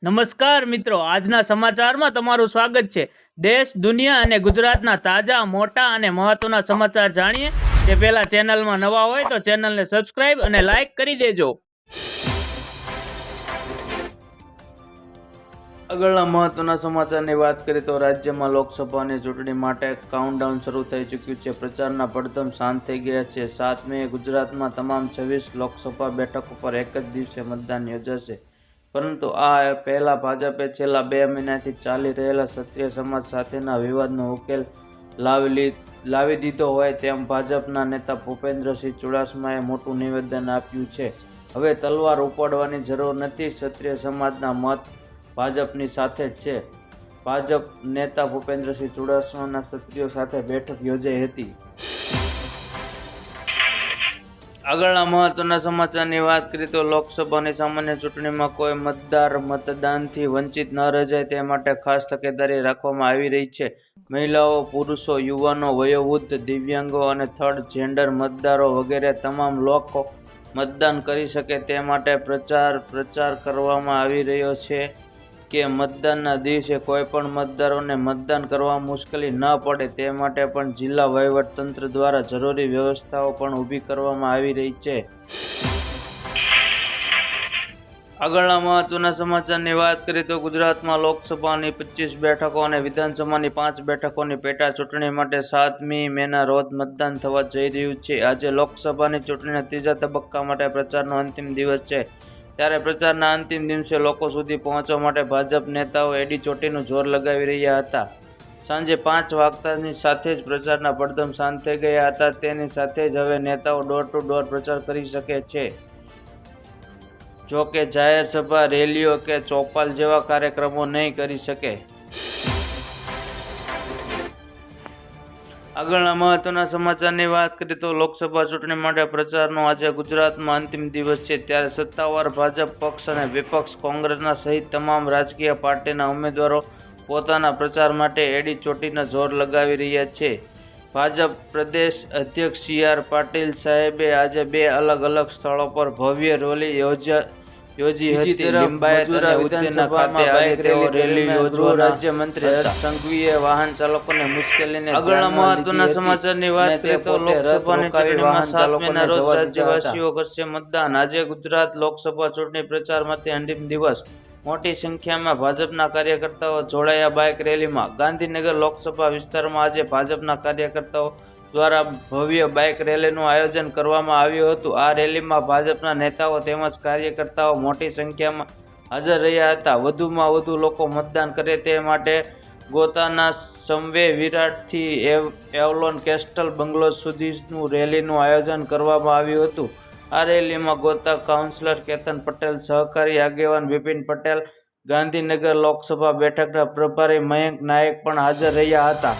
નમસ્કાર મિત્રો, આજના સમાચારમાં તમારું સ્વાગત છે। દેશ, દુનિયા અને ગુજરાતના તાજા, મોટા અને મહત્વના સમાચાર જાણીએ તે પહેલા ચેનલમાં નવા હોય તો ચેનલને સબસ્ક્રાઇબ અને લાઇક કરી દેજો। આગળના મહત્વના સમાચારની વાત કરીએ તો રાજ્યમાં લોકસભાની ચૂંટણી માટે કાઉન્ટડાઉન શરૂ થઈ ચૂક્યું છે। પ્રચારના પડઘમ શાંત થઈ ગયા છે। 7 મે ગુજરાતમાં તમામ 26 લોકસભા બેઠકો પર એક જ દિવસે મતદાન યોજાશે, પરંતુ આ પહેલા ભાજપે છેલ્લા 2 મહિનાથી ચાલી રહેલા ક્ષત્રિય સમાજ સાથેના વિવાદનો ઉકેલ લાવી દીધો હોય તેમ ભાજપના નેતા ભૂપેન્દ્રસિંહ ચુડાસમાએ મોટું નિવેદન આપ્યું છે। હવે તલવાર ઉપાડવાની જરૂર નથી, ક્ષત્રિય સમાજના મત ભાજપની સાથે જ છે। ભાજપ નેતા ભૂપેન્દ્રસિંહ ચુડાસમાના ક્ષત્રિયો સાથે બેઠક યોજાઈ હતી। આગળના મહત્વના સમાચારની વાત કરીએ તો લોકસભાની સામાન્ય ચૂંટણીમાં કોઈ મતદાર મતદાનથી વંચિત ન રહી જાય તે માટે ખાસ તકેદારી રાખવામાં આવી રહી છે। મહિલાઓ, પુરુષો, યુવાનો, વયોવૃદ્ધ, દિવ્યાંગો અને થર્ડ જેન્ડર મતદારો વગેરે તમામ લોકો મતદાન કરી શકે તે માટે પ્રચાર કરવામાં આવી રહ્યો છે કે મતદાનના દિવસે કોઈ પણ મતદારોને મતદાન કરવામાં મુશ્કેલી ન પડે તે માટે પણ જિલ્લા વહીવટતંત્ર દ્વારા જરૂરી વ્યવસ્થાઓ પણ ઊભી કરવામાં આવી રહી છે। આગળના મહત્વના સમાચારની વાત કરીએ તો ગુજરાતમાં લોકસભાની 25 બેઠકો અને વિધાનસભાની 5 બેઠકોની પેટા ચૂંટણી માટે 7મી મેના રોજ મતદાન થવા જઈ રહ્યું છે। આજે લોકસભાની ચૂંટણીના ત્રીજા તબક્કા માટે પ્રચારનો અંતિમ દિવસ છે, ત્યારે પ્રચારના અંતિમ દિવસે લોકો સુધી પહોંચવા માટે ભાજપ નેતાઓ એડી ચોટીનું જોર લગાવી રહ્યા હતા। સાંજે 5 વાગતાની સાથે જ પ્રચારના પડઘમ શાંત થઈ ગયા હતા। તેની સાથે જ હવે નેતાઓ ડોર ટુ ડોર પ્રચાર કરી શકે છે। જો કે જાહેર સભા, રેલીઓ કે ચોપાલ જેવા કાર્યક્રમો નહીં કરી શકે। આગળના મહત્વના સમાચારની વાત કરીએ તો લોકસભા ચૂંટણી માટે પ્રચારનો આજે ગુજરાતમાં અંતિમ દિવસ છે, ત્યારે સત્તાવાર ભાજપ પક્ષ અને વિપક્ષ કોંગ્રેસના સહિત તમામ રાજકીય પાર્ટીના ઉમેદવારો પોતાના પ્રચાર માટે એડી ચોટીના જોર લગાવી રહ્યા છે। ભાજપ પ્રદેશ અધ્યક્ષ CR પાટીલ સાહેબે આજે 2 અલગ અલગ સ્થળો પર ભવ્ય રેલી યોજી હતી। લિંબાયત અને ઉત્તેના ખાતે આજે તેઓ રેલી યોજવા રાજ્યમંત્રી હર્ષ સંઘવીએ વાહન ચાલકોને મુશ્કેલીને આગળના મહત્વના સમાચારની વાત કરીએ તો લોકસભાની ચૂંટણીમાં 7 મેના રોજ રાજ્યવાસીઓ કરશે મતદાન। આજે ગુજરાત લોકસભા ચૂંટણી પ્રચાર માટે અંતિમ દિવસ, મોટી સંખ્યામાં ભાજપના કાર્યકર્તાઓ જોડાયા બાઇક રેલીમાં। ગાંધીનગર લોકસભા વિસ્તારમાં આજે ભાજપના કાર્યકર્તાઓ દ્વારા ભવ્ય બાઇક રેલીનું આયોજન કરવામાં આવ્યું હતું। આ રેલીમાં ભાજપના નેતાઓ તેમજ કાર્યકર્તાઓ મોટી સંખ્યામાં હાજર રહ્યા હતા। વધુમાં વધુ લોકો મતદાન કરે તે માટે ગોતાના સમવે વિરાટથી એવલોન કેસ્ટલ બંગલો સુધીનું રેલીનું આયોજન કરવામાં આવ્યું હતું। આ રેલીમાં ગોતા કાઉન્સિલર કેતન પટેલ, સહકારી આગેવાન બિપિન પટેલ, ગાંધીનગર લોકસભા બેઠકના પ્રભારી મયંક નાયક પણ હાજર રહ્યા હતા।